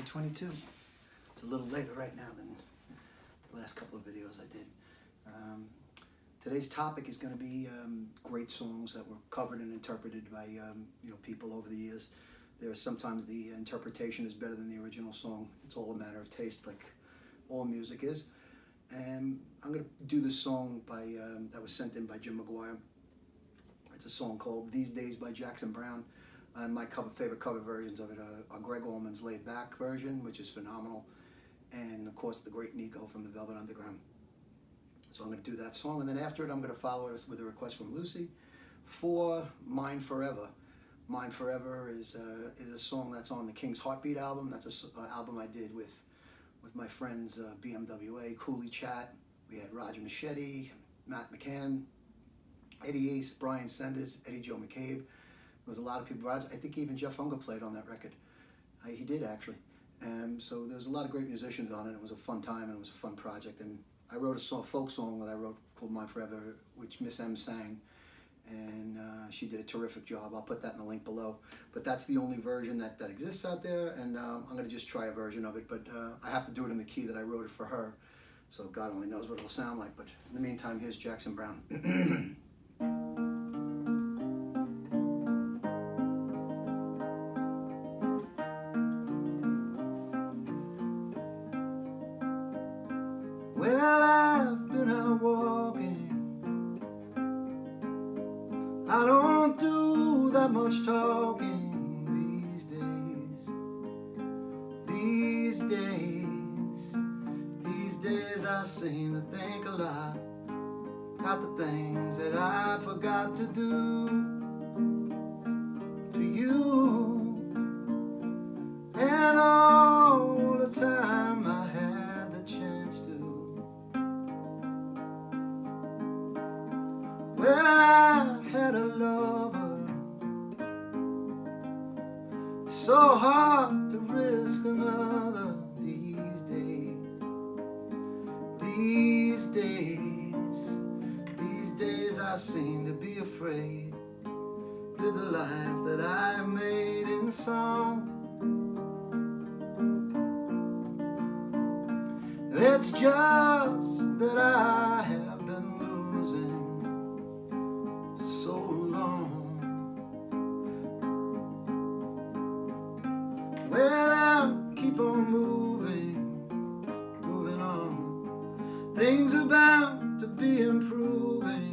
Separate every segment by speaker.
Speaker 1: 22. It's a little later right now than the last couple of videos I did. Today's topic is going to be great songs that were covered and interpreted by people over the years. There's sometimes the interpretation is better than the original song. It's all a matter of taste, like all music is. And I'm going to do this song by that was sent in by Jim McGuire. It's a song called "These Days" by Jackson Browne. My favorite cover versions of it are Greg Allman's "Laid Back" version, which is phenomenal, and of course the great Nico from the Velvet Underground. So I'm going to do that song, and then after it I'm going to follow it with a request from Lucy for "Mine Forever." "Mine Forever" is a song that's on the King's Heartbeat album. That's an album I did with my friends BMWA, Cooley Chat. We had Roger Machete, Matt McCann, Eddie Ace, Brian Senders, Eddie Joe McCabe. There was a lot of people. I think even Jeff Unger played on that record. He did, actually. So there was a lot of great musicians on it. It was a fun time, and it was a fun project. And I wrote a folk song that I wrote called "Mine Forever," which Miss M sang. And she did a terrific job. I'll put that in the link below. But that's the only version that exists out there, and I'm going to just try a version of it. But I have to do it in the key that I wrote it for her. So God only knows what it'll sound like. But in the meantime, here's Jackson Browne. Well, I've been out walking. I don't do that much talking these days. These days I seem to think a lot. Got the things that I forgot to do to you. And all the time I had the chance to. Well, I had a lover, so hard to risk another. These days I seem to be afraid. Live the life that I made in song. It's just that I have been losing so long. Well, keep on moving on. Things are bound to be improving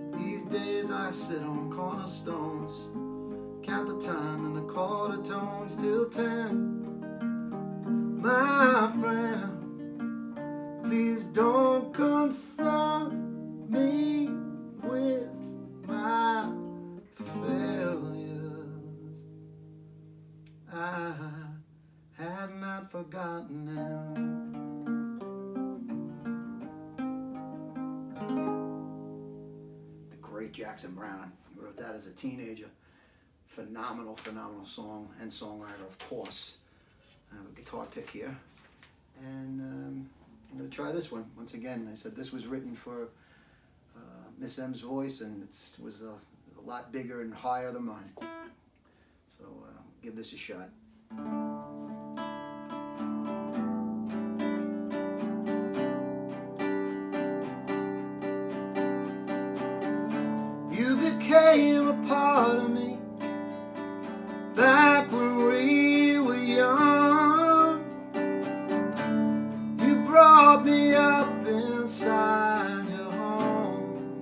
Speaker 1: these days I sit on cornerstones, count the time in the quarter tones till 10. My friend, please don't confront me with my failures. I had not forgotten them. The great Jackson Browne. He wrote that as a teenager. Phenomenal song and songwriter, of course. I have a guitar pick here, and I'm going to try this one. Once again, I said this was written for Miss M's voice, and it was a lot bigger and higher than mine. So give this a shot. You became a part of me back when we were young. You brought me up inside your home.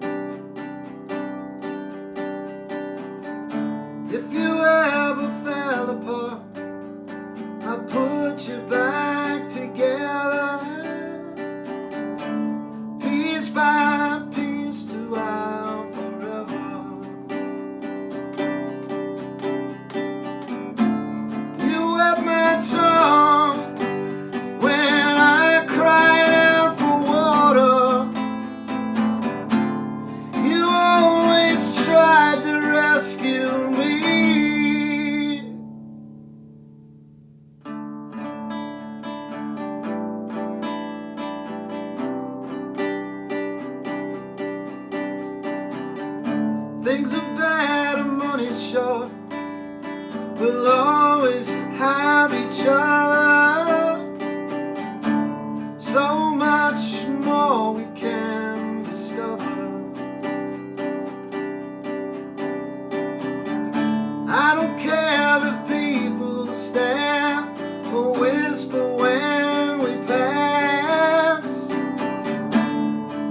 Speaker 1: If you ever fell apart, I put you back together. Piece by piece throughout forever. You wept my tongue when I cried out for water. You always tried to rescue me. Things are bad. is short, we'll always have each other. So much more we can discover. I don't care if people stare or whisper when we pass.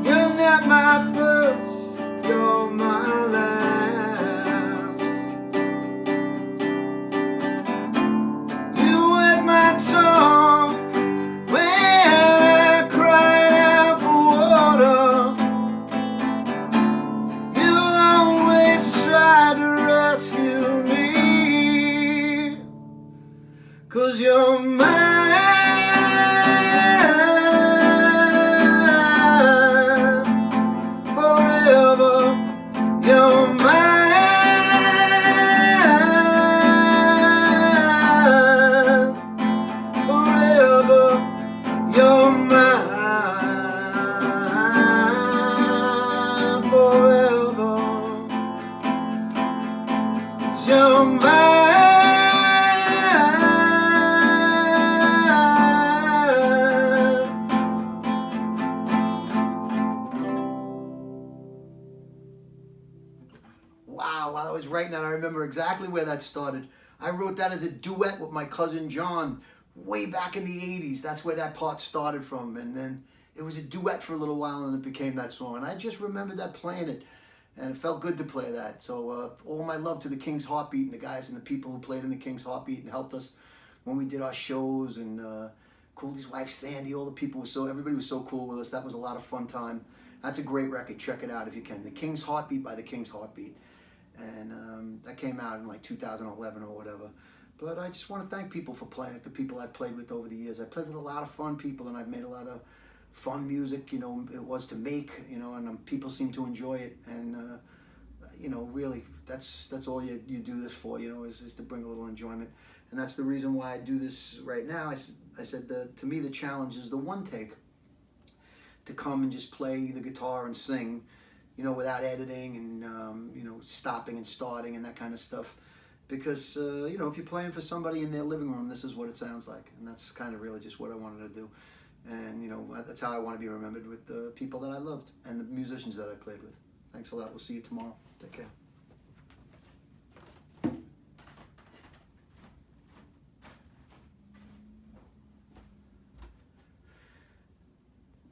Speaker 1: You're not my first, you're my last. You wet my tongue when I cried out for water. You always try to rescue me, 'cause you're mine forever. You're mine forever. You're mine forever. 'Cause you're mine. Wow, while I was writing that, I remember exactly where that started. I wrote that as a duet with my cousin John way back in the 80s. That's where that part started from. And then it was a duet for a little while and it became that song. And I just remember that playing it. And it felt good to play that. So all my love to the King's Heartbeat and the guys and the people who played in the King's Heartbeat and helped us when we did our shows. And Cooley's wife Sandy, all the people everybody was so cool with us. That was a lot of fun time. That's a great record. Check it out if you can. The King's Heartbeat by the King's Heartbeat. And that came out in like 2011 or whatever. But I just want to thank people for playing it, the people I've played with over the years. I played with a lot of fun people and I've made a lot of fun music, you know, it was to make, you know, and people seem to enjoy it. And, you know, really, that's all you do this for, you know, is to bring a little enjoyment. And that's the reason why I do this right now. I said to me the challenge is the one take, to come and just play the guitar and sing, you know, without editing and, you know, stopping and starting and that kind of stuff. Because, you know, if you're playing for somebody in their living room, this is what it sounds like. And that's kind of really just what I wanted to do. And, you know, that's how I want to be remembered, with the people that I loved and the musicians that I played with. Thanks a lot. We'll see you tomorrow. Take care.